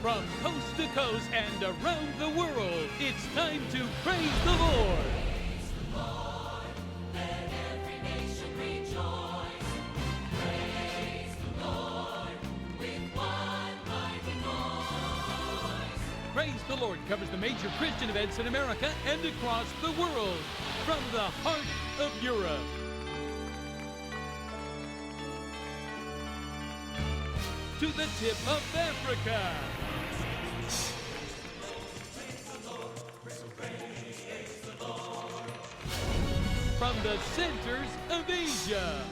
From coast to coast and around the world, it's time to praise the Lord. Praise the Lord, let every nation rejoice. Praise the Lord with one mighty voice. Praise the Lord covers the major Christian events in America and across the world, from the heart of Europe to the tip of Africa. From the centers of Asia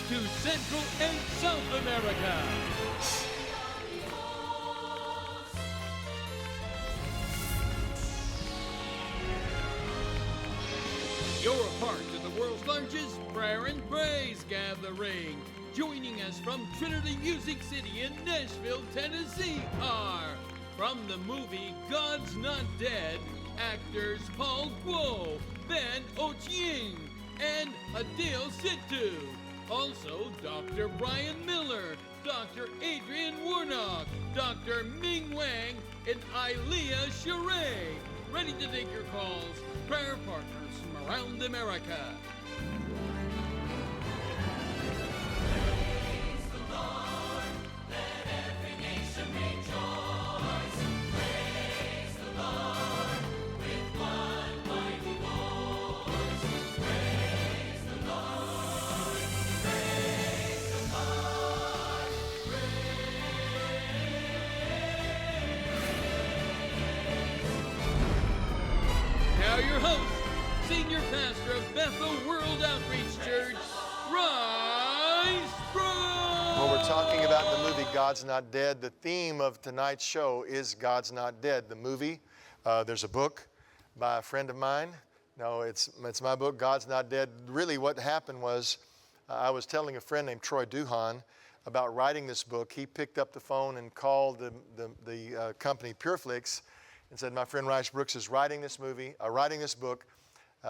to Central and South America. You're a part of the world's largest prayer and praise gathering. Joining us from Trinity Music City in Nashville, Tennessee are, from the movie God's Not Dead, actors Paul Guo, Ben Ochieng, and Adele Situ. Also, Dr. Brian Miller, Dr. Adrian Warnock, Dr. Ming Wang, and Ilea Sheree. Ready to take your calls, prayer partners from around America. Praise the Lord, let every nation rejoice. Praise the Lord with one mighty voice. Praise the Lord, praise the Lord, Now your host, Senior Pastor of Bethel World Outreach Church, Rice Brown. Well, we're talking about the movie God's Not Dead. The theme of tonight's show is God's Not Dead. The movie, there's a book by a friend of mine. No, it's my book, God's Not Dead. Really what happened was I was telling a friend named Troy Duhan about writing this book. He picked up the phone and called the company Pureflix and said, my friend Rice Brooks is writing this book.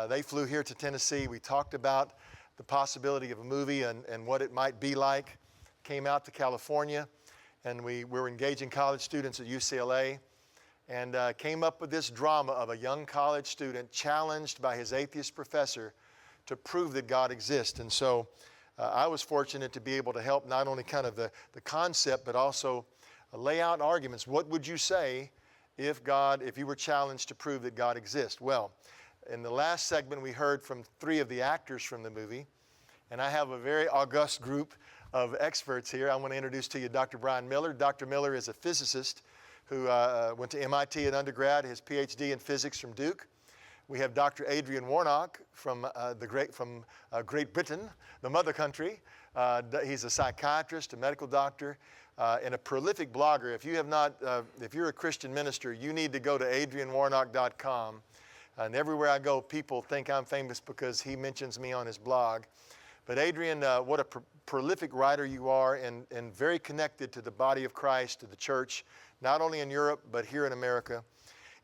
They flew here to Tennessee. We talked about the possibility of a movie and what it might be like. Came out to California, and we were engaging college students at UCLA, and came up with this drama of a young college student challenged by his atheist professor to prove that God exists. And so I was fortunate to be able to help not only kind of the concept, but also lay out arguments. What would you say if you were challenged to prove that God exists? Well, in the last segment, we heard from 3 of the actors from the movie, and I have a very august group of experts here. I want to introduce to you Dr. Brian Miller. Dr. Miller is a physicist who went to MIT at undergrad, his PhD in physics from Duke. We have Dr. Adrian Warnock from Great Britain, the mother country. He's a psychiatrist, a medical doctor, and a prolific blogger. If you're a Christian minister, you need to go to adrianwarnock.com. And everywhere I go, people think I'm famous because he mentions me on his blog. But Adrian, what a prolific writer you are, and very connected to the body of Christ, to the church, not only in Europe, but here in America.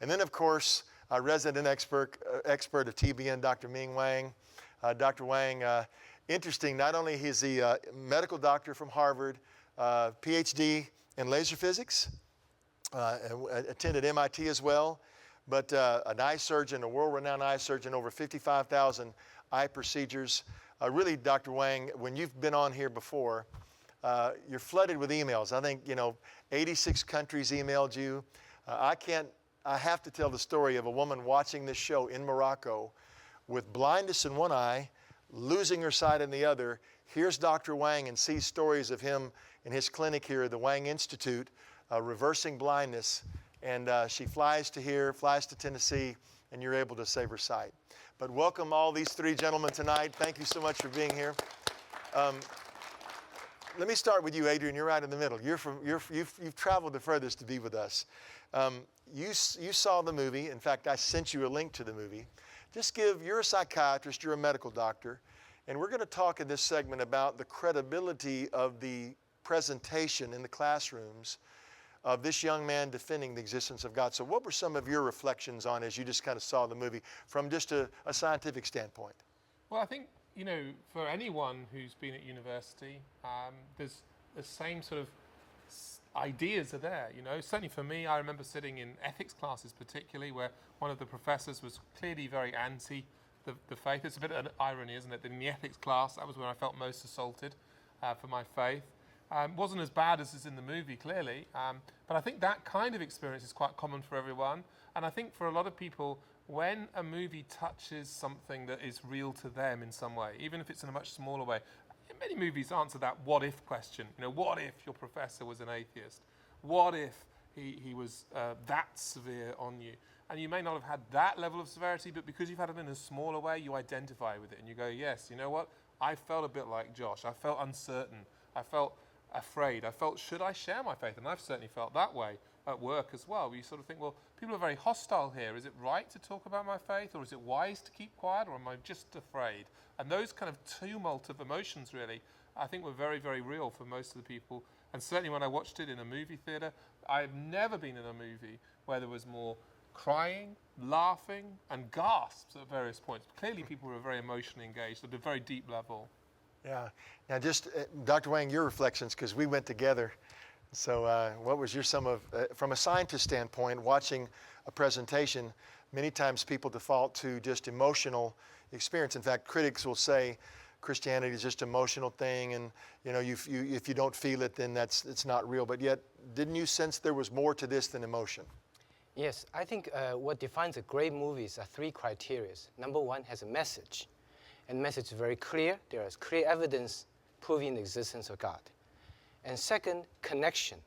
And then, of course, our resident expert of TBN, Dr. Ming Wang. Dr. Wang, interesting, not only is he a medical doctor from Harvard, PhD in laser physics, attended MIT as well, but an eye surgeon, a world-renowned eye surgeon, over 55,000 eye procedures. Really, Dr. Wang, when you've been on here before, you're flooded with emails. I think, 86 countries emailed you. I have to tell the story of a woman watching this show in Morocco with blindness in one eye, losing her sight in the other. Here's Dr. Wang and sees stories of him in his clinic here, the Wang Institute, reversing blindness. And she flies to here, flies to Tennessee, and you're able to save her sight. But welcome all these 3 gentlemen tonight. Thank you so much for being here. Let me start with you, Adrian. You're right in the middle. You've traveled the furthest to be with us. You saw the movie. In fact, I sent you a link to the movie. You're a psychiatrist, you're a medical doctor, and we're going to talk in this segment about the credibility of the presentation in the classrooms of this young man defending the existence of God. So what were some of your reflections on as you just kind of saw the movie from just a scientific standpoint? Well, I think you know, for anyone who's been at university, there's the same sort of ideas are there, you know. Certainly for me, I remember sitting in ethics classes particularly where one of the professors was clearly very anti the faith. It's a bit of an irony, isn't it? That in the ethics class, that was when I felt most assaulted for my faith. Wasn't as bad as is in the movie, clearly, but I think that kind of experience is quite common for everyone. And I think for a lot of people, when a movie touches something that is real to them in some way, even if it's in a much smaller way, many movies answer that what if question. You know, what if your professor was an atheist? What if he was that severe on you? And you may not have had that level of severity, but because you've had it in a smaller way, you identify with it and you go, yes, you know what? I felt a bit like Josh. I felt uncertain. I felt afraid. I felt, should I share my faith? And I've certainly felt that way at work as well. Where you sort of think, well, people are very hostile here. Is it right to talk about my faith, or is it wise to keep quiet, or am I just afraid? And those kind of tumult of emotions, really, I think were very, very real for most of the people. And certainly when I watched it in a movie theatre, I've never been in a movie where there was more crying, laughing, and gasps at various points. Clearly, people were very emotionally engaged at a very deep level. Yeah. Now, just Dr. Wang, your reflections, because we went together. So, what was your from a scientist standpoint, watching a presentation? Many times, people default to just emotional experience. In fact, critics will say Christianity is just an emotional thing, and you know, if you don't feel it, then it's not real. But yet, didn't you sense there was more to this than emotion? Yes, I think what defines a great movie are three criteria. Number one, has a message. And the message is very clear. There is clear evidence proving the existence of God. And second, connection.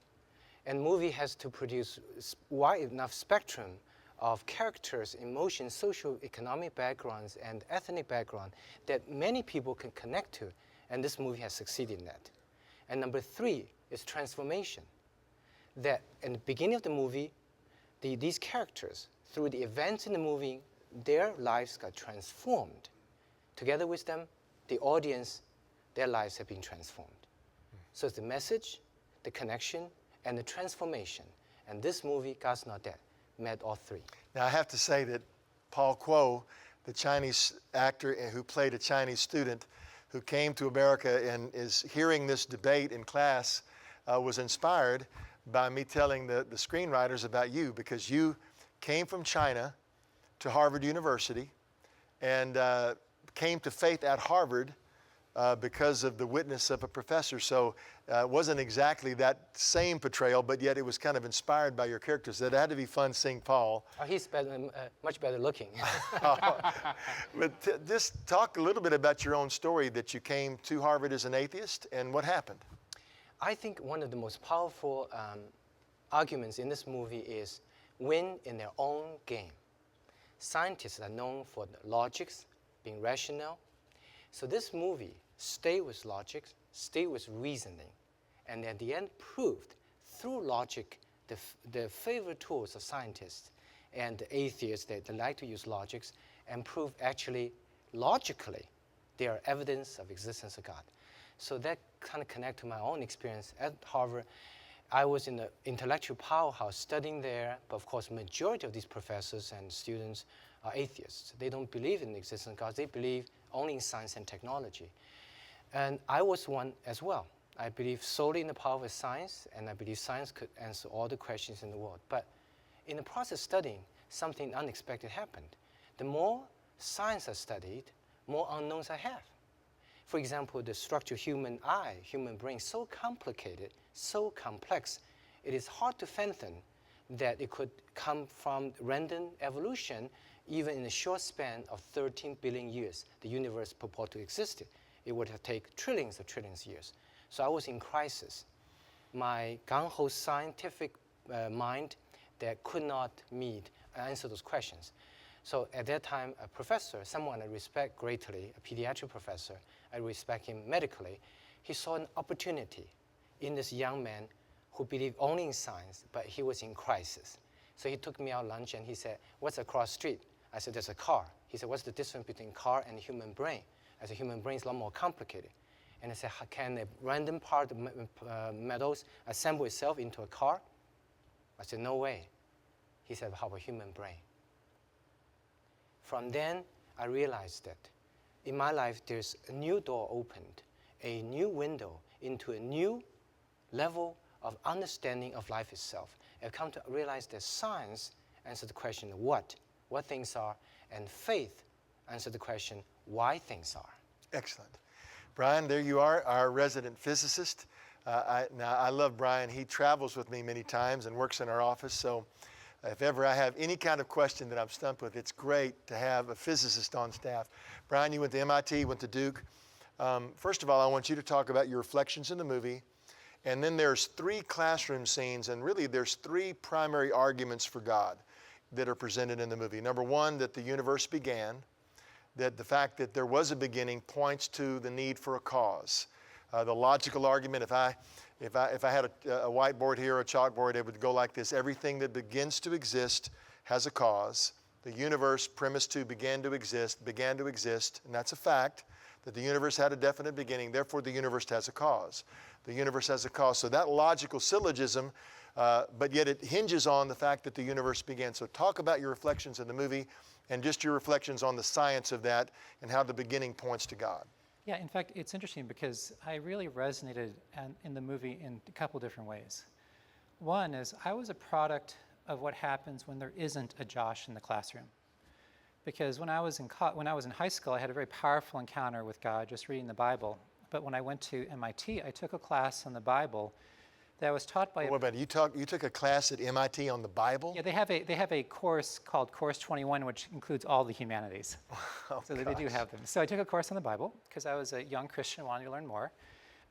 And movie has to produce wide enough spectrum of characters, emotions, social, economic backgrounds, and ethnic background that many people can connect to. And this movie has succeeded in that. And number three is transformation. That in the beginning of the movie, these characters, through the events in the movie, their lives got transformed. Together with them, the audience, their lives have been transformed. So it's the message, the connection, and the transformation. And this movie, God's Not Dead, met all three. Now, I have to say that Paul Kuo, the Chinese actor who played a Chinese student who came to America and is hearing this debate in class, was inspired by me telling the screenwriters about you, because you came from China to Harvard University and came to faith at Harvard because of the witness of a professor. So it wasn't exactly that same portrayal, but yet it was kind of inspired by your characters. It had to be fun seeing Paul. He's better, much better looking. But just talk a little bit about your own story, that you came to Harvard as an atheist and what happened. I think one of the most powerful arguments in this movie is win in their own game. Scientists are known for the logics, being rational. So this movie stayed with logic, stayed with reasoning, and at the end proved through logic the favorite tools of scientists and atheists that they like to use logics, and prove actually logically there are evidence of existence of God. So that kind of connect to my own experience at Harvard. I was in the intellectual powerhouse studying there, but of course majority of these professors and students are atheists. They don't believe in the existence of God. They believe only in science and technology. And I was one as well. I believe solely in the power of science, and I believe science could answer all the questions in the world. But in the process of studying, something unexpected happened. The more science I studied, more unknowns I have. For example, the structure of human eye, human brain, so complicated, so complex, it is hard to fathom that it could come from random evolution, even in a short span of 13 billion years. The universe purported to exist. It would have taken trillions of years. So I was in crisis. My gung-ho scientific mind that could not answer those questions. So at that time, a professor, someone I respect greatly, a pediatric professor, I respect him medically, he saw an opportunity in this young man who believed only in science, but he was in crisis. So he took me out lunch and he said, "What's across the street?" I said, "There's a car." He said, "What's the difference between car and human brain?" I said, "Human brain is a lot more complicated." And I said, "Can a random part of metals assemble itself into a car?" I said, "No way." He said, "How about human brain?" From then, I realized that in my life, there's a new door opened, a new window into a new level of understanding of life itself. I've come to realize that science answers the question, what things are, and faith answers the question, why things are. Excellent. Brian, there you are, our resident physicist. I love Brian. He travels with me many times and works in our office, so if ever I have any kind of question that I'm stumped with, it's great to have a physicist on staff. Brian, you went to MIT, went to Duke. First of all, I want you to talk about your reflections in the movie, and then there's 3 classroom scenes, and really there's 3 primary arguments for God that are presented in the movie. Number 1, that the universe began, that the fact that there was a beginning points to the need for a cause. The logical argument, if I had a whiteboard here, a chalkboard, it would go like this: everything that begins to exist has a cause. The universe, premise 2, began to exist, and that's a fact, that the universe had a definite beginning, therefore the universe has a cause. The universe has a cause. So that logical syllogism, but yet it hinges on the fact that the universe began. So talk about your reflections in the movie and just your reflections on the science of that and how the beginning points to God. Yeah, in fact, it's interesting because I really resonated in the movie in a couple different ways. One is I was a product of what happens when there isn't a Josh in the classroom. Because when I was in high school, I had a very powerful encounter with God just reading the Bible. But when I went to MIT, I took a class on the Bible that was taught by. Wait a minute, you took a class at MIT on the Bible? Yeah, they have a course called Course 21, which includes all the humanities. Oh, so they do have them. So I took a course on the Bible because I was a young Christian wanting to learn more.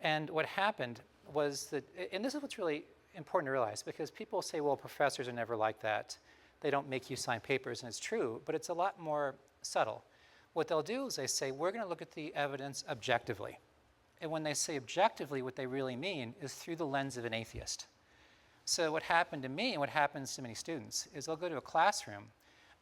And what happened was that, and this is what's really important to realize, because people say, well, professors are never like that. They don't make you sign papers, and it's true, but it's a lot more subtle. What they'll do is they say, we're going to look at the evidence objectively. And when they say objectively, what they really mean is through the lens of an atheist. So what happened to me and what happens to many students is they'll go to a classroom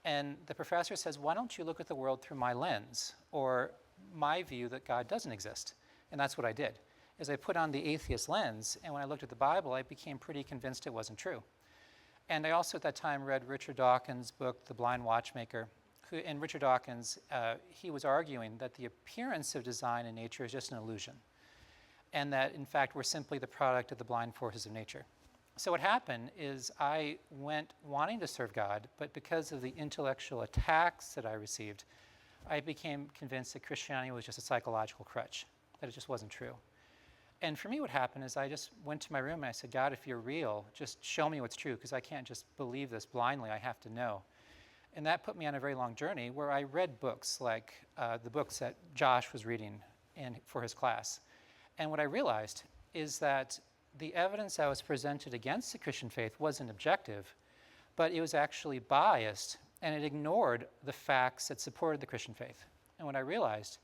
and the professor says, why don't you look at the world through my lens or my view that God doesn't exist? And that's what I did, is I put on the atheist lens, and when I looked at the Bible, I became pretty convinced it wasn't true. And I also at that time read Richard Dawkins' book, The Blind Watchmaker. And Richard Dawkins, he was arguing that the appearance of design in nature is just an illusion, and that, in fact, we're simply the product of the blind forces of nature. So what happened is I went wanting to serve God, but because of the intellectual attacks that I received, I became convinced that Christianity was just a psychological crutch, that it just wasn't true. And for me, what happened is I just went to my room and I said, God, if you're real, just show me what's true, because I can't just believe this blindly. I have to know. And that put me on a very long journey where I read books like the books that Josh was reading for his class. And what I realized is that the evidence that was presented against the Christian faith wasn't objective, but it was actually biased, and it ignored the facts that supported the Christian faith. And what I realized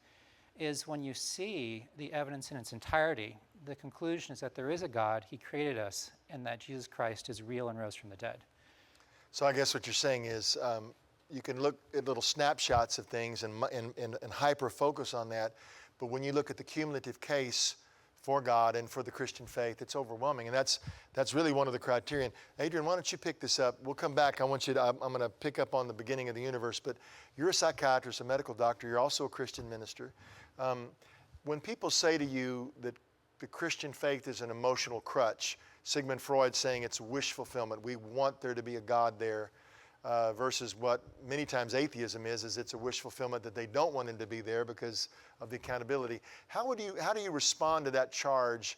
is when you see the evidence in its entirety, the conclusion is that there is a God, he created us, and that Jesus Christ is real and rose from the dead. So I guess what you're saying is you can look at little snapshots of things and hyper-focus on that, but when you look at the cumulative case for God and for the Christian faith, it's overwhelming, and that's really one of the criterion. Adrian, why don't you pick this up? We'll come back. I'm going to pick up on the beginning of the universe, but you're a psychiatrist, a medical doctor. You're also a Christian minister. When people say to you that the Christian faith is an emotional crutch, Sigmund Freud saying it's wish fulfillment, we want there to be a God there, versus what many times atheism is it's a wish fulfillment that they don't want him to be there because of the accountability. How do you respond to that charge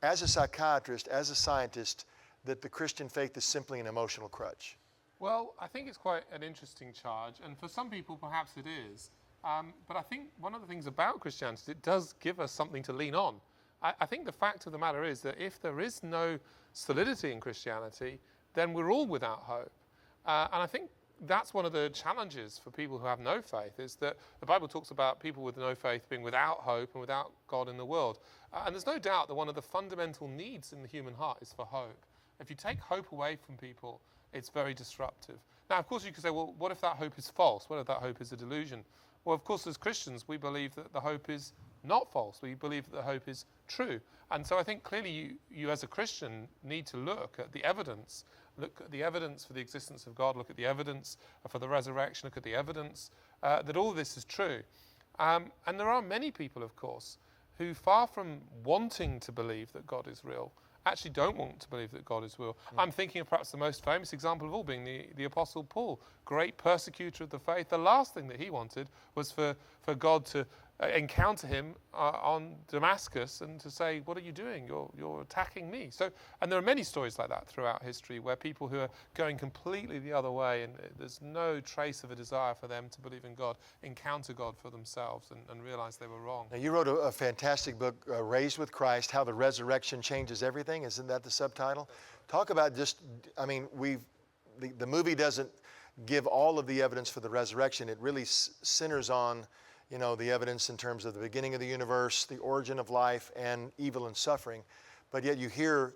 as a psychiatrist, as a scientist, that the Christian faith is simply an emotional crutch? Well, I think it's quite an interesting charge, and for some people perhaps it is. But I think one of the things about Christianity, it does give us something to lean on. I think the fact of the matter is that if there is no solidity in Christianity, then we're all without hope. And I think that's one of the challenges for people who have no faith, is that the Bible talks about people with no faith being without hope and without God in the world. And there's no doubt that one of the fundamental needs in the human heart is for hope. If you take hope away from people, it's very disruptive. Now, of course, you could say, well, what if that hope is false? What if that hope is a delusion? Well, of course, as Christians, we believe that the hope is not false. We believe that the hope is true. And so I think clearly you as a Christian need to look at the evidence. Look at the evidence for the existence of God. Look at the evidence for the resurrection. Look at the evidence that all this is true. And there are many people, of course, who far from wanting to believe that God is real, actually don't want to believe that God is real. I'm thinking of perhaps the most famous example of all being the Apostle Paul, great persecutor of the faith. The last thing that he wanted was for God to encounter him on Damascus and to say, what are you doing? You're attacking me. So, and there are many stories like that throughout history where people who are going completely the other way and there's no trace of a desire for them to believe in God, encounter God for themselves and realize they were wrong. Now, you wrote a fantastic book, Raised with Christ, How the Resurrection Changes Everything. Isn't that the subtitle? Talk about just, I mean, the movie doesn't give all of the evidence for the resurrection. It really centers on, you know, the evidence in terms of the beginning of the universe, the origin of life, and evil and suffering. But yet you hear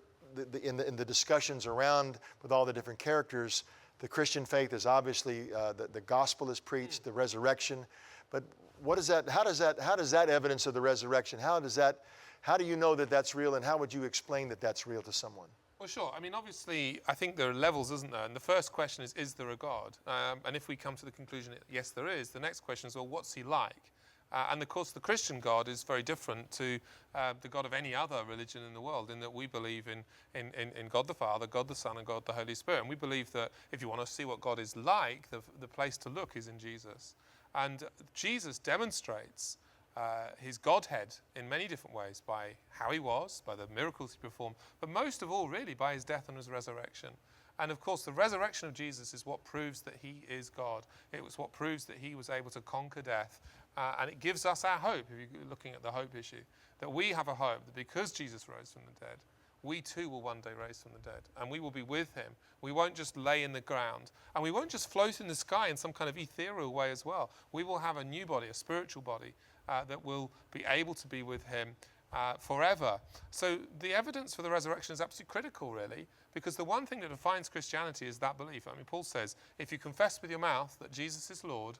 in the discussions around with all the different characters, the Christian faith is obviously, the gospel is preached, the resurrection. But what is that? How does that evidence of the resurrection, how do you know that that's real, and how would you explain that that's real to someone? Well, sure. I mean, obviously, I think there are levels, isn't there? And the first question is there a God? And if we come to the conclusion, yes, there is, the next question is, well, what's he like? And of course, the Christian God is very different to the God of any other religion in the world, in that we believe in God the Father, God the Son, and God the Holy Spirit. And we believe that if you want to see what God is like, the place to look is in Jesus. And Jesus demonstrates his Godhead in many different ways, by how he was, by the miracles he performed, but most of all, really, by his death and his resurrection. And of course, the resurrection of Jesus is what proves that he is God. It was what proves that he was able to conquer death. And it gives us our hope, if you're looking at the hope issue, that we have a hope that because Jesus rose from the dead, we too will one day rise from the dead, and we will be with him. We won't just lay in the ground, and we won't just float in the sky in some kind of ethereal way as well. We will have a new body, a spiritual body, that will be able to be with him forever. So the evidence for the resurrection is absolutely critical, really, because the one thing that defines Christianity is that belief. I mean, Paul says, if you confess with your mouth that Jesus is Lord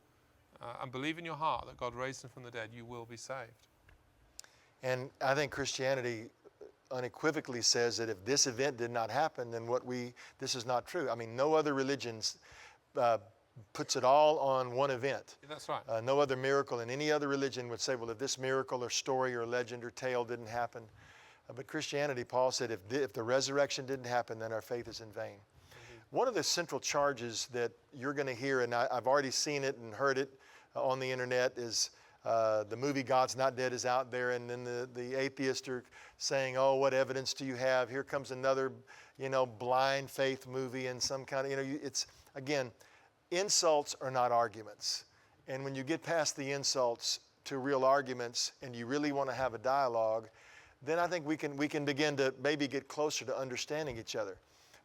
and believe in your heart that God raised him from the dead, you will be saved. And I think Christianity unequivocally says that if this event did not happen, then this is not true. I mean, no other religions puts it all on one event. Yeah, that's right. No other miracle in any other religion would say, well, if this miracle or story or legend or tale didn't happen. But Christianity, Paul said, if the resurrection didn't happen, then our faith is in vain. Mm-hmm. One of the central charges that you're going to hear, and I've already seen it and heard it on the internet, is the movie God's Not Dead is out there, and then the atheists are saying, oh, what evidence do you have? Here comes another, blind faith movie and some kind of, it's, again, insults are not arguments. And when you get past the insults to real arguments and you really want to have a dialogue, then I think we can begin to maybe get closer to understanding each other.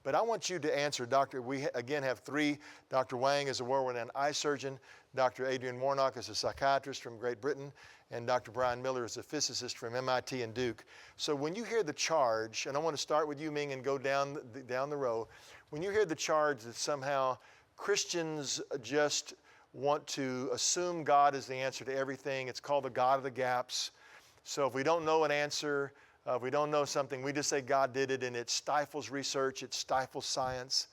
But I want you to answer, Doctor. We again have three. Dr. Wang is a world-renowned eye surgeon. Dr. Adrian Warnock is a psychiatrist from Great Britain. And Dr. Brian Miller is a physicist from MIT and Duke. So when you hear the charge, and I want to start with you, Ming, and go down the row. When you hear the charge that somehow Christians just want to assume God is the answer to everything, it's called the God of the gaps. So if we don't know an answer, if we don't know something, we just say God did it, and it stifles research, it stifles science.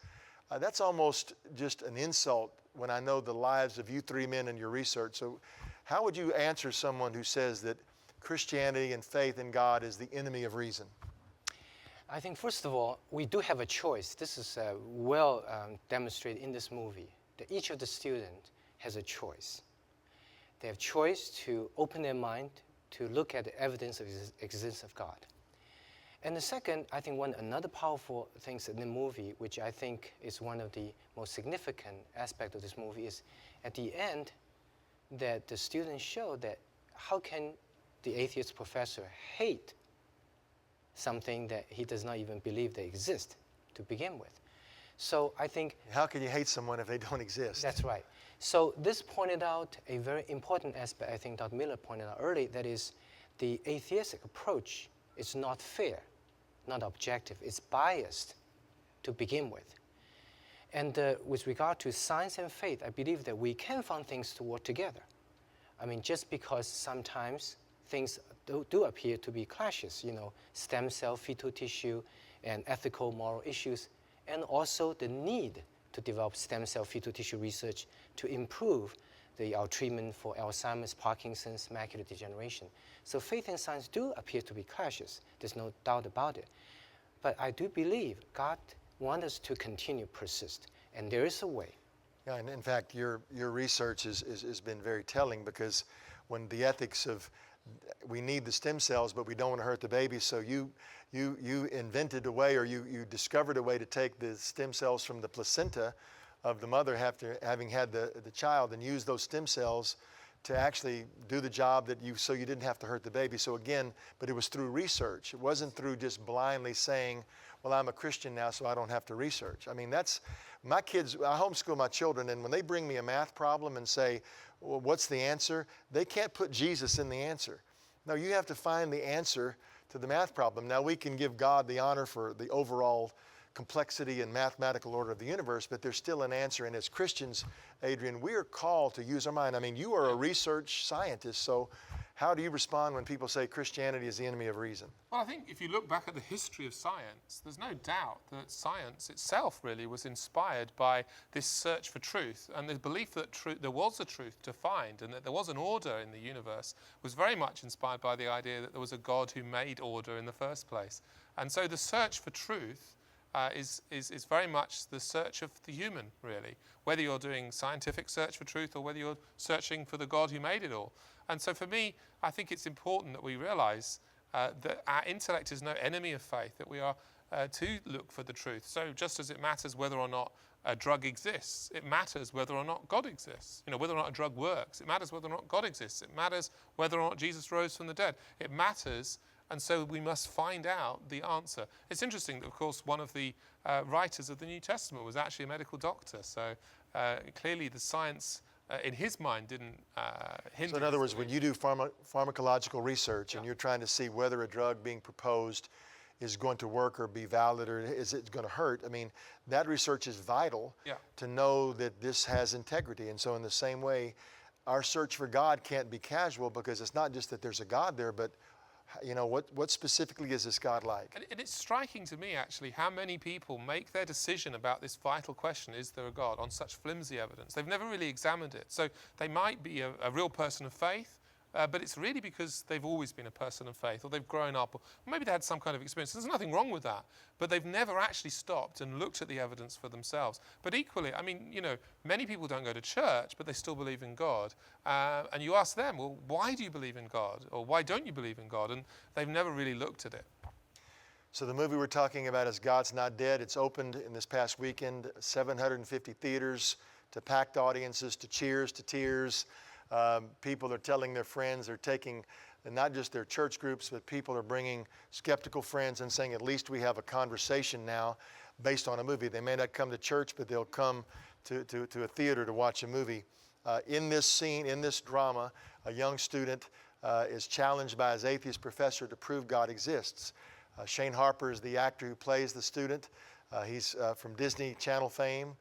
That's almost just an insult when I know the lives of you three men and your research. So how would you answer someone who says that Christianity and faith in God is the enemy of reason? I think, first of all, we do have a choice. This is well demonstrated in this movie, that each of the students has a choice. They have choice to open their mind to look at the evidence of the existence of God. And the second, I think another powerful thing in the movie, which I think is one of the most significant aspects of this movie, is at the end that the students show that how can the atheist professor hate something that he does not even believe they exist to begin with. So I think... How can you hate someone if they don't exist? That's right. So this pointed out a very important aspect, I think Dr. Miller pointed out early, that is the atheistic approach is not fair, not objective. It's biased to begin with. And with regard to science and faith, I believe that we can find things to work together. I mean, just because sometimes things do appear to be clashes, stem cell, fetal tissue, and ethical, moral issues, and also the need to develop stem cell fetal tissue research to improve our treatment for Alzheimer's, Parkinson's, macular degeneration. So faith and science do appear to be clashes. There's no doubt about it. But I do believe God wants us to continue persist, and there is a way. Yeah, and in fact, your research has been very telling, because when the ethics of we need the stem cells, but we don't want to hurt the baby, so you invented a way, or you discovered a way to take the stem cells from the placenta of the mother after having had the child, and use those stem cells to actually do the job that so you didn't have to hurt the baby. So again, but it was through research. It wasn't through just blindly saying, well, I'm a Christian now, so I don't have to research. I mean, that's, my kids, I homeschool my children, and when they bring me a math problem and say, well, what's the answer? They can't put Jesus in the answer. No, you have to find the answer to the math problem. Now, we can give God the honor for the overall complexity and mathematical order of the universe, but there's still an answer. And as Christians, Adrian, we are called to use our mind. I mean, you are a research scientist, so how do you respond when people say Christianity is the enemy of reason? Well, I think if you look back at the history of science, there's no doubt that science itself really was inspired by this search for truth, and the belief that there was a truth to find and that there was an order in the universe was very much inspired by the idea that there was a God who made order in the first place. And so the search for truth is very much the search of the human, really, whether you're doing scientific search for truth or whether you're searching for the God who made it all. And so for me, I think it's important that we realize that our intellect is no enemy of faith, that we are to look for the truth. So just as it matters whether or not a drug exists, it matters whether or not God exists. You know, whether or not a drug works, it matters whether or not God exists. It matters whether or not Jesus rose from the dead. It matters. And so we must find out the answer. It's interesting that, of course, one of the writers of the New Testament was actually a medical doctor. So clearly the science in his mind didn't hinder. So in other words, when you do pharmacological research and you're trying to see whether a drug being proposed is going to work or be valid, or is it going to hurt, I mean, that research is vital to know that this has integrity. And so in the same way, our search for God can't be casual, because it's not just that there's a God there, but you know, what specifically is this God like? And it's striking to me, actually, how many people make their decision about this vital question, is there a God, on such flimsy evidence. They've never really examined it. So they might be a real person of faith, but it's really because they've always been a person of faith, or they've grown up, or maybe they had some kind of experience. There's nothing wrong with that, but they've never actually stopped and looked at the evidence for themselves. But equally, I mean, you know, many people don't go to church, but they still believe in God. And you ask them, well, why do you believe in God? Or why don't you believe in God? And they've never really looked at it. So the movie we're talking about is God's Not Dead. It's opened in this past weekend, 750 theaters, to packed audiences, to cheers, to tears. People are telling their friends, they're taking not just their church groups, but people are bringing skeptical friends and saying, at least we have a conversation now based on a movie. They may not come to church, but they'll come to a theater to watch a movie. In this scene, in this drama, a young student is challenged by his atheist professor to prove God exists. Shane Harper is the actor who plays the student. He's from Disney Channel fame.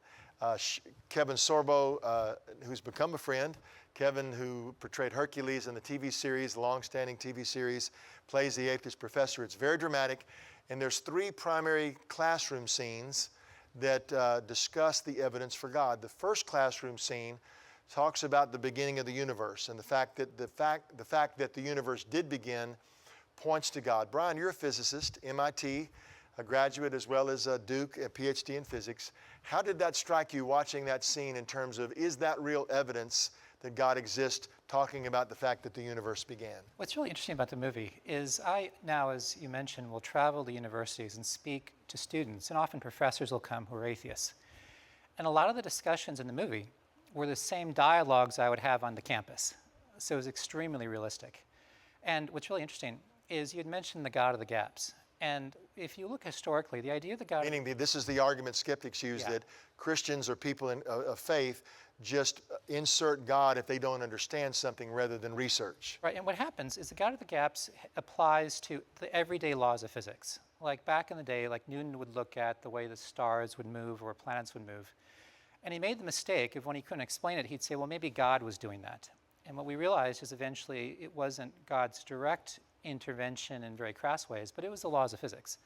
Kevin Sorbo, who's become a friend. Kevin, who portrayed Hercules in the TV series, the long-standing TV series, plays the atheist professor. It's very dramatic. And there's 3 primary classroom scenes that discuss the evidence for God. The first classroom scene talks about the beginning of the universe and the fact that the universe did begin points to God. Brian, you're a physicist, MIT, a graduate, as well as Duke, a PhD in physics. How did that strike you watching that scene in terms of, is that real evidence that God exists, talking about the fact that the universe began? What's really interesting about the movie is I now, as you mentioned, will travel to universities and speak to students, and often professors will come who are atheists. And a lot of the discussions in the movie were the same dialogues I would have on the campus. So it was extremely realistic. And what's really interesting is you had mentioned the God of the gaps. And if you look historically, the idea of the God... Meaning this is the argument skeptics use, that Christians or people of faith just insert God if they don't understand something rather than research. Right, and what happens is the God of the gaps applies to the everyday laws of physics. Like back in the day, like Newton would look at the way the stars would move or planets would move. And he made the mistake of when he couldn't explain it, he'd say, well, maybe God was doing that. And what we realized is eventually it wasn't God's direct intervention in very crass ways, but it was the laws of physics.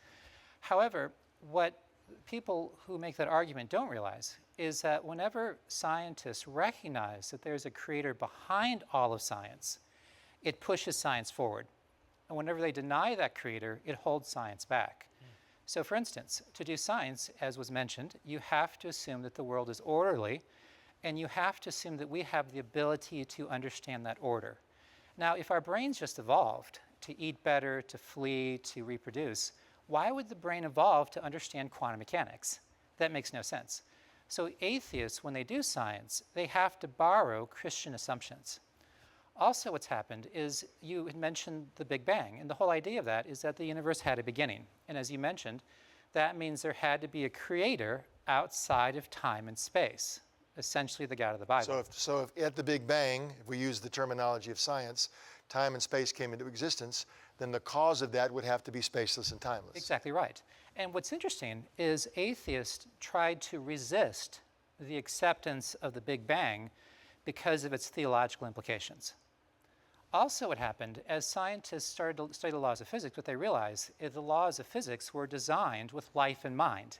However, what people who make that argument don't realize is that whenever scientists recognize that there's a creator behind all of science, it pushes science forward. And whenever they deny that creator, it holds science back. So for instance, to do science, as was mentioned, you have to assume that the world is orderly, and you have to assume that we have the ability to understand that order. Now, if our brains just evolved to eat better, to flee, to reproduce, why would the brain evolve to understand quantum mechanics? That makes no sense. So atheists, when they do science, they have to borrow Christian assumptions. Also, what's happened is you had mentioned the Big Bang, and the whole idea of that is that the universe had a beginning. And as you mentioned, that means there had to be a creator outside of time and space, essentially the God of the Bible. So if at the Big Bang, if we use the terminology of science, time and space came into existence, then the cause of that would have to be spaceless and timeless. Exactly right. And what's interesting is atheists tried to resist the acceptance of the Big Bang because of its theological implications. Also, what happened, as scientists started to study the laws of physics, what they realized is the laws of physics were designed with life in mind.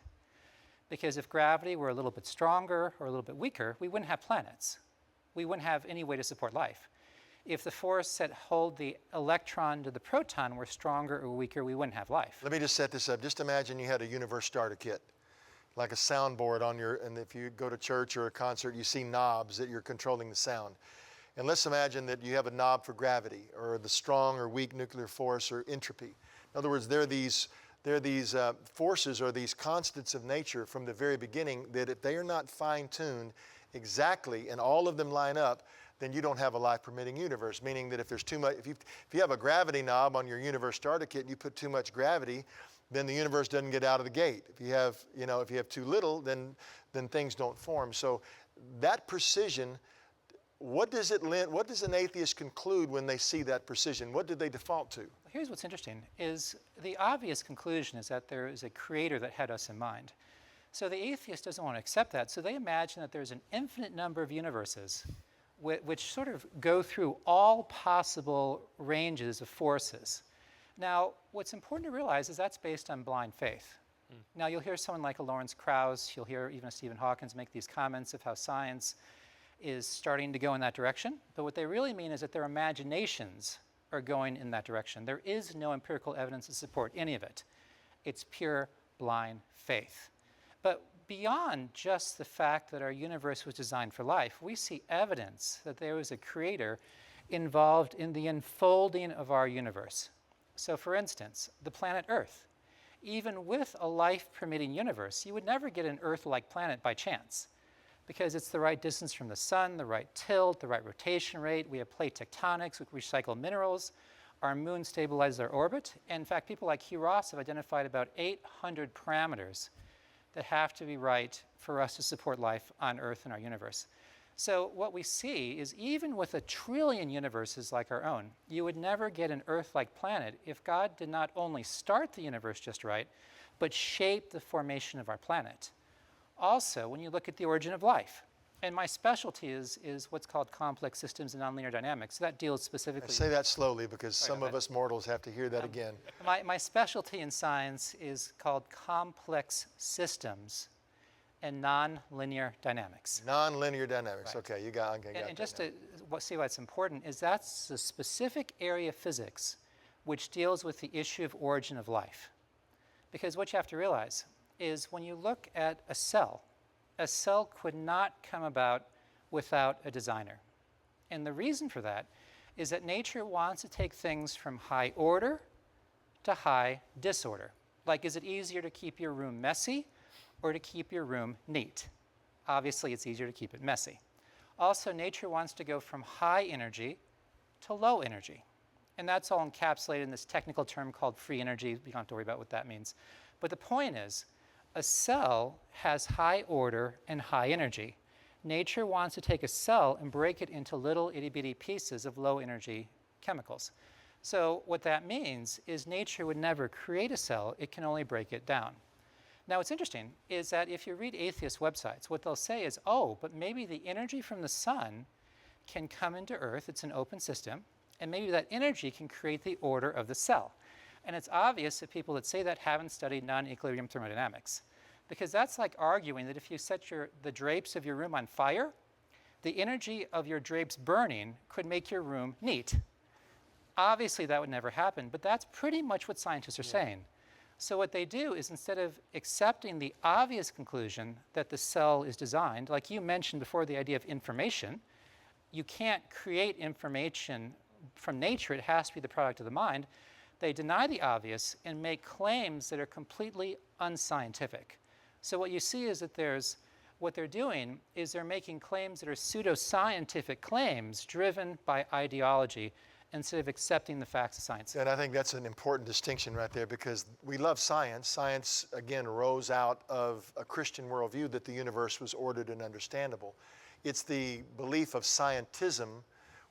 Because if gravity were a little bit stronger or a little bit weaker, we wouldn't have planets. We wouldn't have any way to support life. If the force that hold the electron to the proton were stronger or weaker, we wouldn't have life. Let me just set this up. Just imagine you had a universe starter kit, like a soundboard on your, and if you go to church or a concert, you see knobs that you're controlling the sound. And let's imagine that you have a knob for gravity or the strong or weak nuclear force or entropy. In other words, there are these forces or these constants of nature from the very beginning that if they are not fine-tuned exactly and all of them line up, then you don't have a life-permitting universe. Meaning that if there's too much, if you have a gravity knob on your universe starter kit and you put too much gravity, then the universe doesn't get out of the gate. If you have too little, then things don't form. So that precision. What does an atheist conclude when they see that precision? What did they default to? Here's what's interesting, is the obvious conclusion is that there is a creator that had us in mind. So the atheist doesn't want to accept that, so they imagine that there's an infinite number of universes which sort of go through all possible ranges of forces. Now, what's important to realize is that's based on blind faith. Now, you'll hear someone like a Lawrence Krauss, you'll hear even a Stephen Hawkins make these comments of how science is starting to go in that direction, but what they really mean is that their imaginations are going in that direction. There is no empirical evidence to support any of it. It's pure blind faith. But beyond just the fact that our universe was designed for life, we see evidence that there was a creator involved in the unfolding of our universe. So for instance, the planet Earth. Even with a life-permitting universe, you would never get an Earth-like planet by chance, because it's the right distance from the sun, the right tilt, the right rotation rate. We have plate tectonics, we recycle minerals. Our moon stabilizes our orbit. And in fact, people like Hugh Ross have identified about 800 parameters that have to be right for us to support life on Earth and our universe. So what we see is even with 1 trillion universes like our own, you would never get an Earth-like planet if God did not only start the universe just right, but shape the formation of our planet. Also, when you look at the origin of life, and my specialty is what's called complex systems and nonlinear dynamics. So that deals specifically. Say that slowly because some of us mortals have to hear that again. My specialty in science is called complex systems and nonlinear dynamics. Nonlinear dynamics. Right. Okay, you got. And just to see why it's important is that's the specific area of physics which deals with the issue of origin of life. Because what you have to realize is when you look at a cell could not come about without a designer. And the reason for that is that nature wants to take things from high order to high disorder. Like, is it easier to keep your room messy or to keep your room neat? Obviously, it's easier to keep it messy. Also, nature wants to go from high energy to low energy. And that's all encapsulated in this technical term called free energy. You don't have to worry about what that means. But the point is, a cell has high order and high energy. Nature wants to take a cell and break it into little itty-bitty pieces of low energy chemicals. So what that means is nature would never create a cell, it can only break it down. Now what's interesting is that if you read atheist websites, what they'll say is, oh, but maybe the energy from the sun can come into Earth, it's an open system, and maybe that energy can create the order of the cell. And it's obvious that people that say that haven't studied non-equilibrium thermodynamics. because that's like arguing that if you set the drapes of your room on fire, the energy of your drapes burning could make your room neat. Obviously, that would never happen, but that's pretty much what scientists are saying. So what they do is, instead of accepting the obvious conclusion that the cell is designed, like you mentioned before, the idea of information, you can't create information from nature, it has to be the product of the mind. They deny the obvious and make claims that are completely unscientific. So what you see is that what they're doing is they're making claims that are pseudoscientific claims driven by ideology instead of accepting the facts of science. And I think that's an important distinction right there, because we love science. Science, again, rose out of a Christian worldview that the universe was ordered and understandable. It's the belief of scientism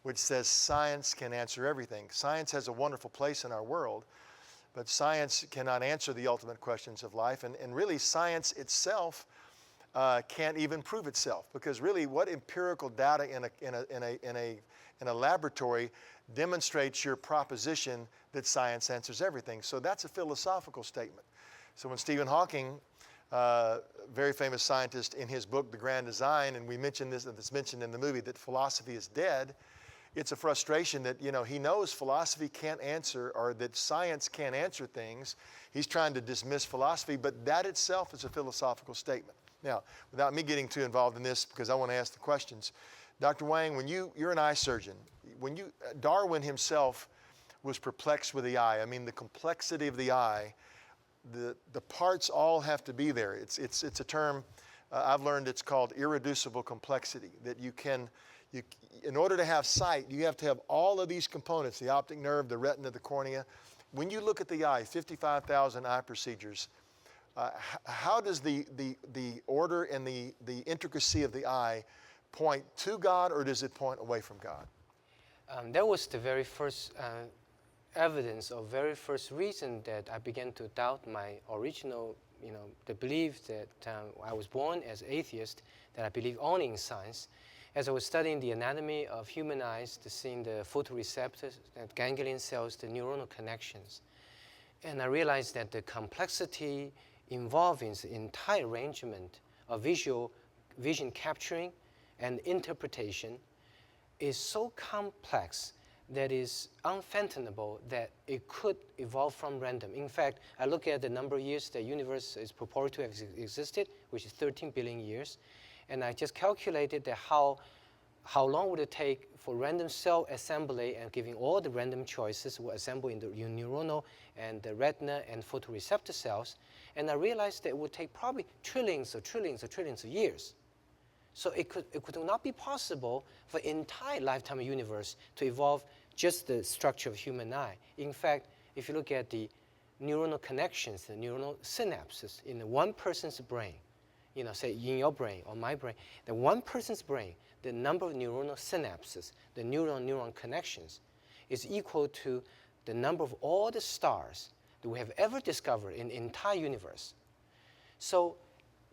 which says science can answer everything. Science has a wonderful place in our world, but science cannot answer the ultimate questions of life. And really, science itself can't even prove itself, because really, what empirical data in a laboratory demonstrates your proposition that science answers everything? So that's a philosophical statement. So when Stephen Hawking, very famous scientist, in his book, The Grand Design, and we mentioned this, it's mentioned in the movie, that philosophy is dead, it's a frustration that, he knows philosophy can't answer, or that science can't answer things. He's trying to dismiss philosophy, but that itself is a philosophical statement. Now, without me getting too involved in this, because I want to ask the questions, Dr. Wang, when you're an eye surgeon, Darwin himself was perplexed with the eye. I mean, the complexity of the eye, the parts all have to be there. It's a term I've learned, it's called irreducible complexity, that in order to have sight, you have to have all of these components, the optic nerve, the retina, the cornea. When you look at the eye, 55,000 eye procedures, how does the order and the intricacy of the eye point to God, or does it point away from God? That was the very first evidence, or very first reason that I began to doubt my original, the belief that I was born as atheist, that I believe only in science. As I was studying the anatomy of human eyes, seeing the photoreceptors, the ganglion cells, the neuronal connections, and I realized that the complexity involving the entire arrangement of vision capturing and interpretation is so complex that is unfathomable that it could evolve from random. In fact, I look at the number of years the universe is purported to have existed, which is 13 billion years, and I just calculated that how long would it take for random cell assembly, and giving all the random choices will assemble in the neuronal and the retina and photoreceptor cells, and I realized that it would take probably trillions of years. So it could not be possible for the entire lifetime of the universe to evolve just the structure of human eye. In fact, if you look at the neuronal connections, the neuronal synapses in one person's brain, say in your brain or my brain, the one person's brain, the number of neuronal synapses, the neuron connections, is equal to the number of all the stars that we have ever discovered in the entire universe. So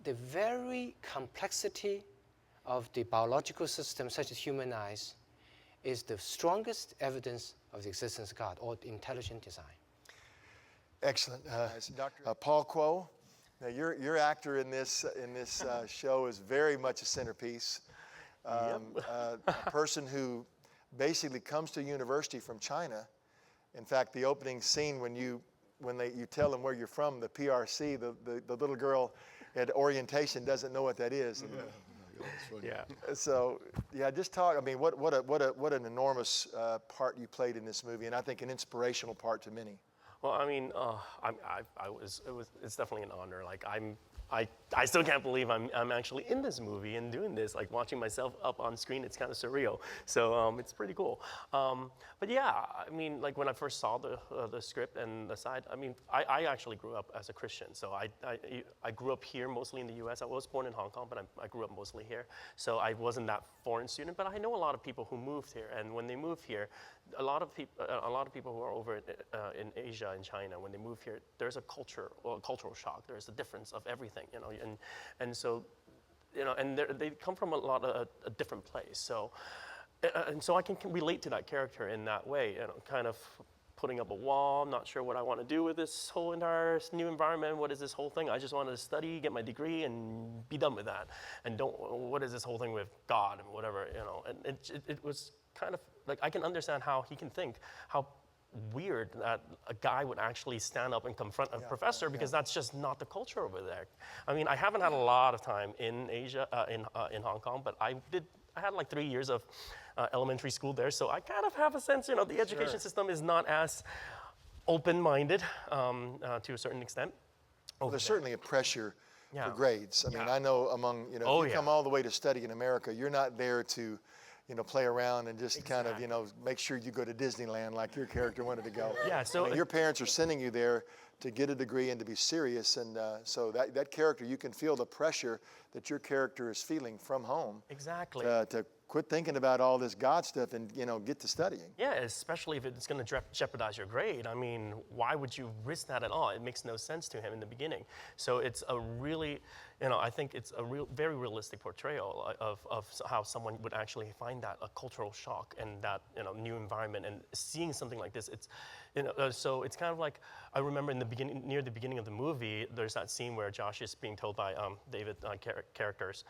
the very complexity of the biological system, such as human eyes, is the strongest evidence of the existence of God, or intelligent design. Excellent. Paul Kuo, now your actor in this show is very much a centerpiece. A person who basically comes to university from China. In fact, the opening scene when you tell them where you're from, the PRC, the little girl at orientation doesn't know what that is. Yeah. So just talk. I mean, what an enormous part you played in this movie, and I think an inspirational part to many. Well, I mean, it's definitely an honor. Like I still can't believe I'm actually in this movie and doing this. Like watching myself up on screen, it's kind of surreal. So it's pretty cool. But yeah, I mean, like when I first saw the script and the side, I mean, I actually grew up as a Christian. So I grew up here, mostly in the U.S. I was born in Hong Kong, but I grew up mostly here. So I wasn't that foreign student. But I know a lot of people who moved here, and when they moved here, a lot of people who are over in Asia and China, when they move here, there's a cultural shock. There's a difference of everything, and so, and they come from a different place. So, and so I can relate to that character in that way, kind of putting up a wall. I'm not sure what I want to do with this whole entire new environment. What is this whole thing? I just wanted to study, get my degree, and be done with that. And what is this whole thing with God and whatever, you know? And it was kind of like, I can understand how he can think, how weird that a guy would actually stand up and confront a professor, because that's just not the culture over there. I mean, I haven't had a lot of time in Asia, in Hong Kong, but I had like 3 years of elementary school there, so I kind of have a sense, you know, the education system is not as open-minded to a certain extent. Well, there's certainly a pressure for grades. I mean, Yeah. I know among, you know, if you come all the way to study in America, you're not there to, you know, play around and just kind of, you know, make sure you go to Disneyland like your character wanted to go. Yeah, so I mean, your parents are sending you there to get a degree and to be serious, and so that character, you can feel the pressure that your character is feeling from home. Exactly. To quit thinking about all this God stuff and, you know, get to studying. Yeah, especially if it's going to jeopardize your grade. I mean, why would you risk that at all? It makes no sense to him in the beginning. So it's a really, you know, I think it's a very realistic portrayal of how someone would actually find that a cultural shock and that, you know, new environment, and seeing something like this. It's, you know, so it's kind of like, I remember in the beginning, near the beginning of the movie, there's that scene where Josh is being told by David characters,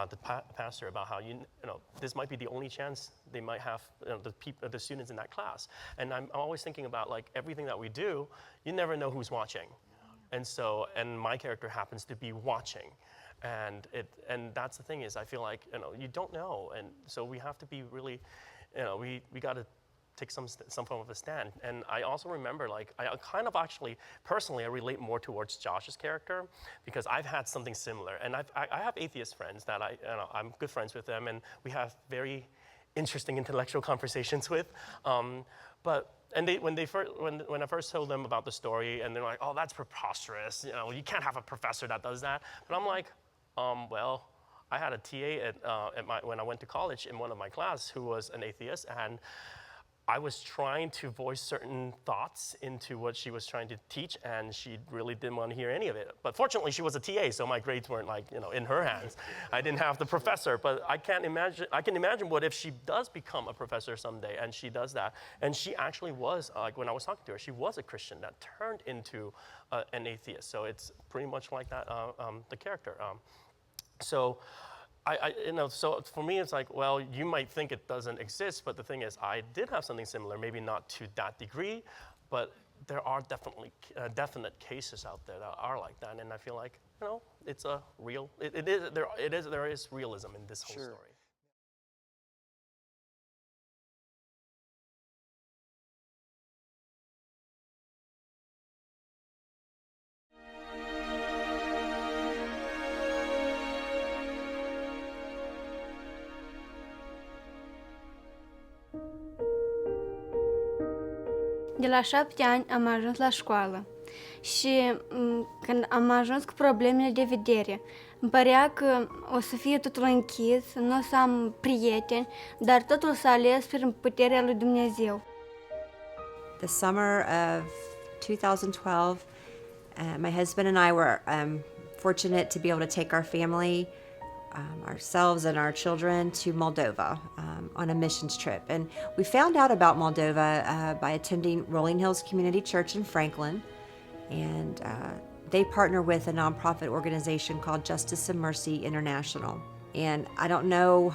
the pastor, about how you know this might be the only chance they might have, you know, the students in that class. And I'm always thinking about, like, everything that we do, you never know who's watching, and so, and my character happens to be watching. And that's the thing, is I feel like, you know, you don't know, and so we have to be really, you know, we got to take some form of a stand. And I also remember, like, I kind of actually, personally, I relate more towards Josh's character, because I've had something similar. And I have atheist friends that I'm good friends with them, and we have very interesting intellectual conversations with. When I first told them about the story, and they're like, "Oh, that's preposterous. You know, you can't have a professor that does that." But I'm like, well, I had a TA when I went to college in one of my class who was an atheist, and I was trying to voice certain thoughts into what she was trying to teach, and she really didn't want to hear any of it. But fortunately, she was a TA, so my grades weren't, like, you know, in her hands. I didn't have the professor, but I can imagine what if she does become a professor someday, and she does that. And she actually was, like, when I was talking to her, she was a Christian that turned into an atheist. So it's pretty much like that, the character. You know, so for me, it's like, well, you might think it doesn't exist, but the thing is, I did have something similar, maybe not to that degree, but there are definitely definite cases out there that are like that, and I feel like, you know, it's a real, there is realism in this whole story. De la 7 ani am ajuns la școală și când am ajuns cu problemele de vedere, îmi părea că o să fie totul închis, nu o să am prieteni, dar totul s-a ales prin puterea lui Dumnezeu. The summer of 2012, my husband and I were fortunate to be able to take our family, ourselves and our children, to Moldova on a missions trip. And we found out about Moldova by attending Rolling Hills Community Church in Franklin. And they partner with a nonprofit organization called Justice and Mercy International. And I don't know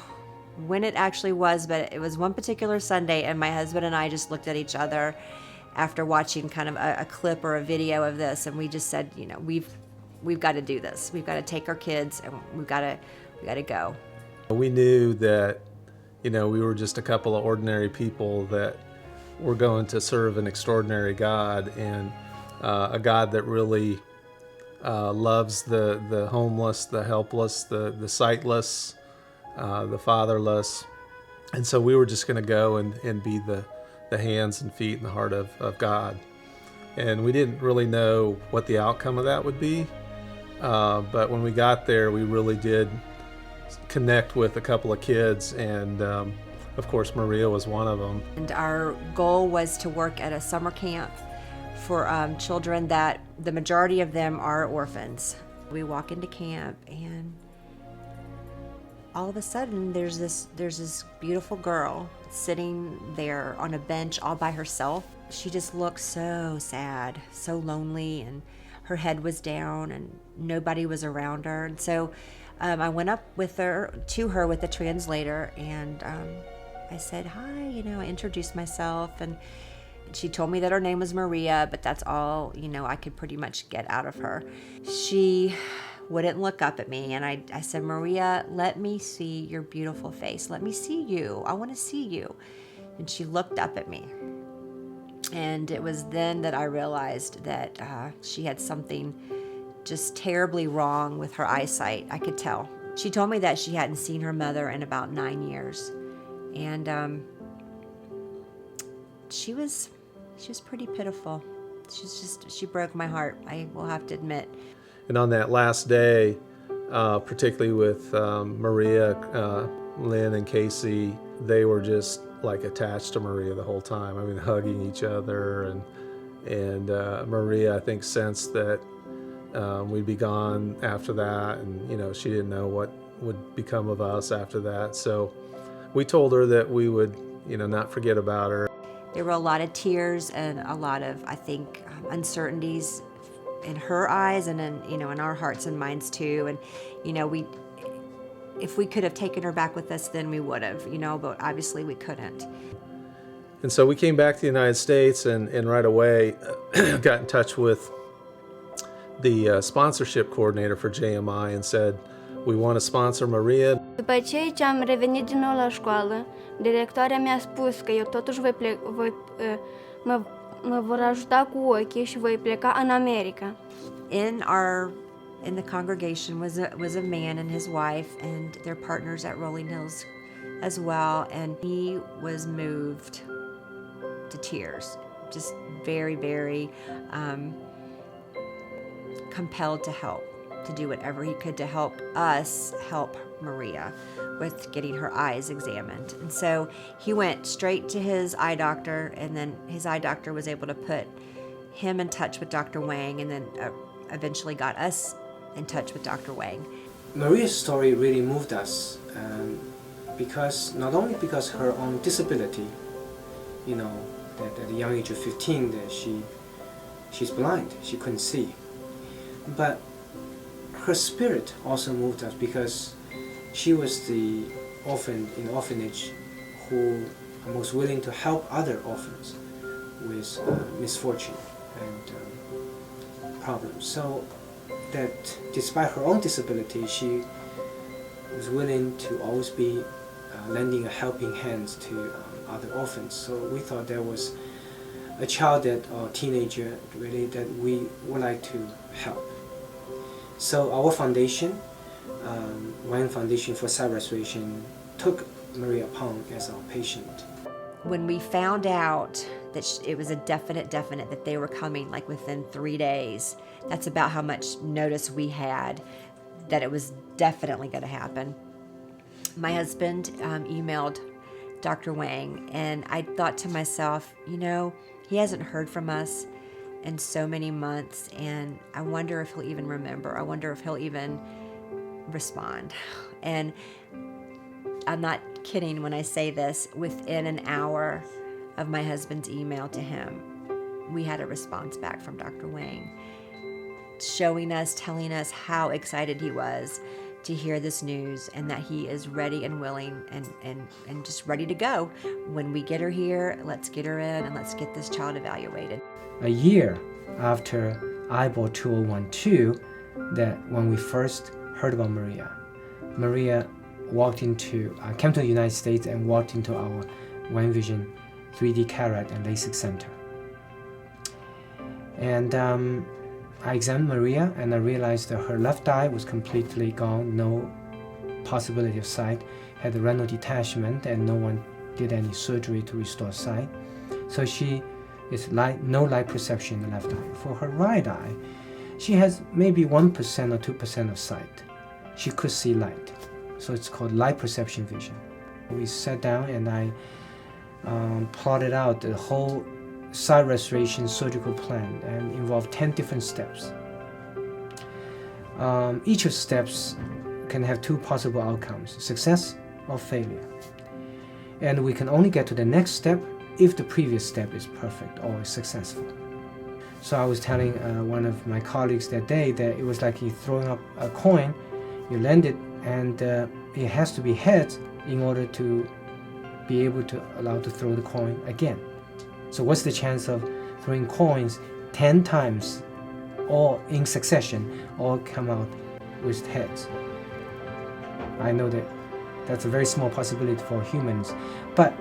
when it actually was, but it was one particular Sunday, and my husband and I just looked at each other after watching kind of a clip or a video of this, and we just said, you know, we've got to do this. We've got to take our kids, and we got to go. We knew that, you know, we were just a couple of ordinary people that were going to serve an extraordinary God, and a God that really loves the homeless, the helpless, the sightless, the fatherless. And so we were just going to go and be the hands and feet and the heart of God. And we didn't really know what the outcome of that would be. But when we got there, we really did connect with a couple of kids, and of course Maria was one of them. And our goal was to work at a summer camp for children that the majority of them are orphans. We walk into camp, and all of a sudden there's this beautiful girl sitting there on a bench all by herself. she just looked so sad, so lonely, and her head was down and nobody was around her. And so I went up to her with a translator, and I said, hi, I introduced myself, and she told me that her name was Maria, but that's all, I could pretty much get out of her. She wouldn't look up at me, and I said, Maria, let me see your beautiful face. Let me see you. I want to see you. And she looked up at me. And it was then that I realized that she had something just terribly wrong with her eyesight. I could tell. She told me that she hadn't seen her mother in about 9 years. And she was pretty pitiful. She broke my heart, I will have to admit. And on that last day, particularly with Maria, Lynn, and Casey, they were just like attached to Maria the whole time. I mean, hugging each other, and Maria, I think, sensed that we'd be gone after that, and she didn't know what would become of us after that. So we told her that we would, not forget about her. There were a lot of tears and a lot of, I think, uncertainties in her eyes and in our hearts and minds too. And if we could have taken her back with us, then we would have, but obviously we couldn't. And so we came back to the United States and right away got in touch with the sponsorship coordinator for JMI and said, we want to sponsor Maria. După ce am revenit din nou la școală, directoarea mi-a spus că eu totuși mă vor ajuta cu ochii și voi pleca în America. In the congregation was a man and his wife and their partners at Rolling Hills as well, and he was moved to tears, just very, very compelled to help, to do whatever he could to help us help Maria with getting her eyes examined. And so he went straight to his eye doctor, and then his eye doctor was able to put him in touch with Dr. Wang, and then eventually got us in touch with Dr. Wang. Maria's story really moved us because not only because her own disability, that at the young age of 15 that she's blind, she couldn't see, but her spirit also moved us because she was the orphan in the orphanage who was willing to help other orphans with misfortune and problems. So that despite her own disability, she was willing to always be lending a helping hand to other orphans. So we thought there was a child or teenager really that we would like to help. So our foundation, Wang Foundation for Sight Restoration, took Maria Peng as our patient. When we found out that it was a definite that they were coming like within 3 days, that's about how much notice we had that it was definitely going to happen. My husband emailed Dr. Wang, and I thought to myself, he hasn't heard from us in so many months, and I wonder if he'll even remember. I wonder if he'll even respond. And I'm not kidding when I say this, within an hour of my husband's email to him, we had a response back from Dr. Wang, telling us how excited he was to hear this news and that he is ready and willing and just ready to go. When we get her here, let's get her in and let's get this child evaluated. A year after eyeball 2012, that when we first heard about Maria came to the United States and walked into our Wang Vision 3D cataract and LASIK center. And I examined Maria and I realized that her left eye was completely gone, no possibility of sight, had a retinal detachment, and no one did any surgery to restore sight. So she is no light perception in the left eye. For her right eye, she has maybe 1% or 2% of sight. She could see light. So it's called light perception vision. We sat down and I plotted out the whole sight restoration surgical plan and involved 10 different steps. Each of the steps can have 2 possible outcomes, success or failure. And we can only get to the next step if the previous step is perfect or successful. So I was telling one of my colleagues that day that it was like you throwing up a coin, you land it, and it has to be heads in order to be able to allow to throw the coin again. So what's the chance of throwing coins 10 times all in succession, all come out with heads? I know that that's a very small possibility for humans, but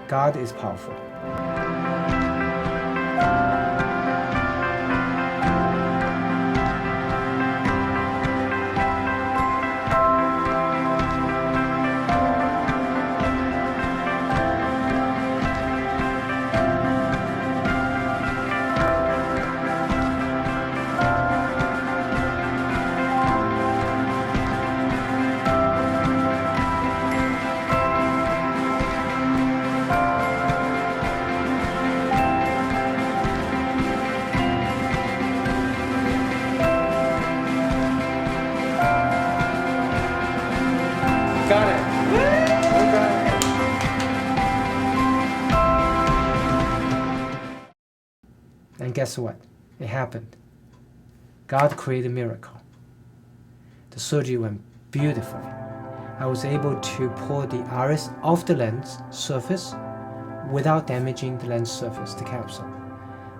God is powerful. Got it. And guess what? It happened. God created a miracle. The surgery went beautifully. I was able to pull the iris off the lens surface without damaging the lens surface, the capsule.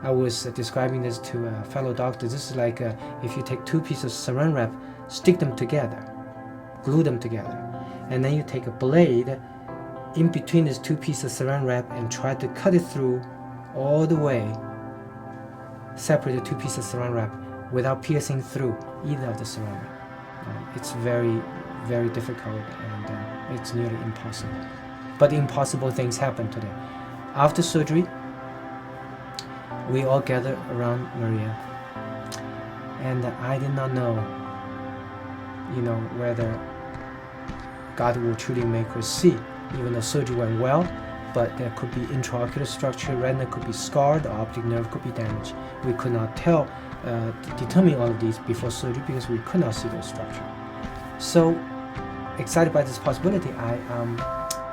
I was describing this to a fellow doctor. This is like if you take two pieces of saran wrap, stick them together, glue them together, and then you take a blade in between these two pieces of saran wrap and try to cut it through all the way, separate the two pieces of saran wrap without piercing through either of the saran wrap. It's very, very difficult, and it's nearly impossible. But impossible things happen today. After surgery, we all gathered around Maria, and I did not know, whether God will truly make her see. Even though surgery went well, but there could be intraocular structure, retina could be scarred, the optic nerve could be damaged. We could not determine all of these before surgery because we could not see those structure. So, excited by this possibility, I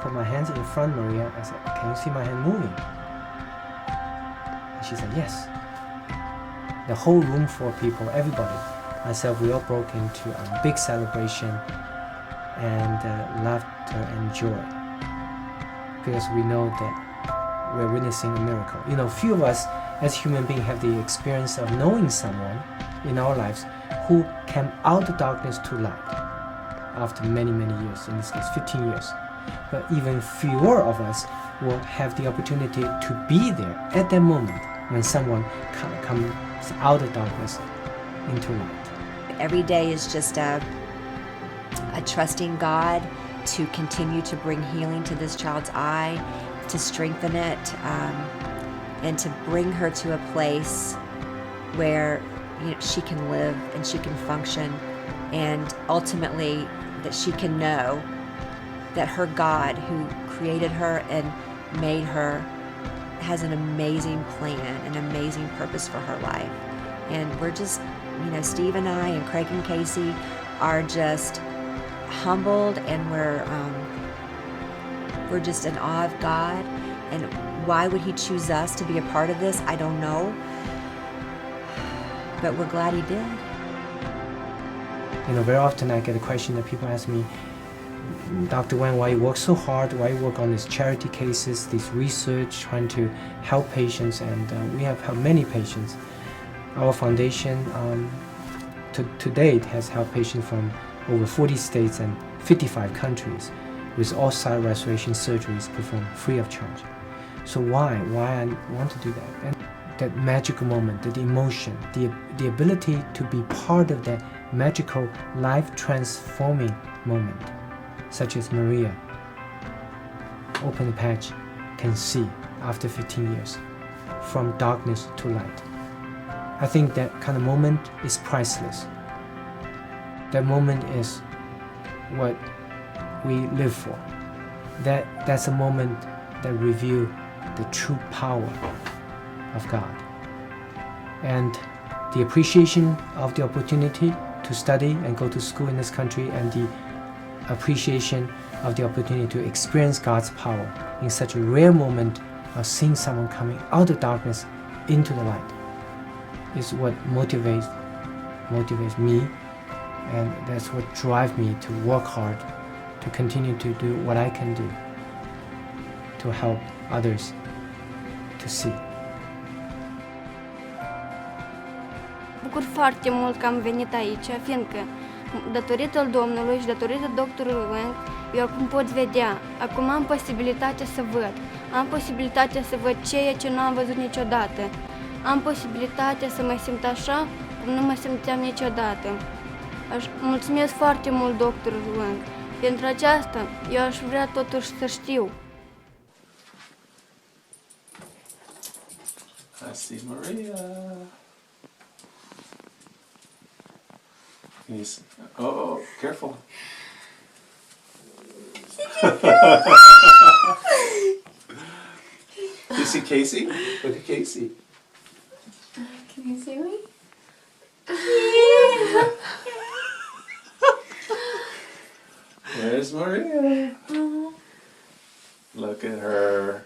put my hands in front of Maria. I said, "Can you see my hand moving?" And she said, "Yes." The whole room full of people, everybody, myself, we all broke into a big celebration and laughter and joy, because we know that we're witnessing a miracle. Few of us as human beings have the experience of knowing someone in our lives who came out of darkness to light after many, many years, in this case 15 years. But even fewer of us will have the opportunity to be there at that moment when someone comes out of darkness into light. Every day is just a trusting God to continue to bring healing to this child's eye, to strengthen it, and to bring her to a place where she can live and she can function, and ultimately that she can know that her God, who created her and made her, has an amazing plan, an amazing purpose for her life. And we're just, Steve and I and Craig and Casey are just humbled, and we're just in awe of God. And why would He choose us to be a part of this? I don't know, but we're glad He did. Very often I get a question that people ask me, "Dr. Wang, why you work so hard? Why you work on these charity cases, this research, trying to help patients?" And we have helped many patients. Our foundation to date has helped patients from over 40 states and 55 countries with all side restoration surgeries performed free of charge. So why I want to do that? And that magical moment, that emotion, the ability to be part of that magical, life-transforming moment, such as Maria, open the patch, can see after 15 years, from darkness to light. I think that kind of moment is priceless. That moment is what we live for. That's a moment that reveals the true power of God. And the appreciation of the opportunity to study and go to school in this country, and the appreciation of the opportunity to experience God's power in such a rare moment of seeing someone coming out of darkness into the light is what motivates me, and that's what drives me to work hard, to continue to do what I can do to help others to see. Bucur foarte mult că am venit aici, fiindcă datorită Domnului și datorită doctorului Wang, eu acum pot vedea, acum am posibilitatea să văd. Am posibilitatea să văd ceea ce nu am văzut niciodată. Am posibilitatea să mă simt așa cum nu mă simțeam niciodată. Mulțumesc foarte mult doctorului Wang. Pentru aceasta, eu aș vrea totuși să știu. I see Maria. Oh, careful. You see Casey? Look at Casey. Can you see me? There's Maria. Look at her.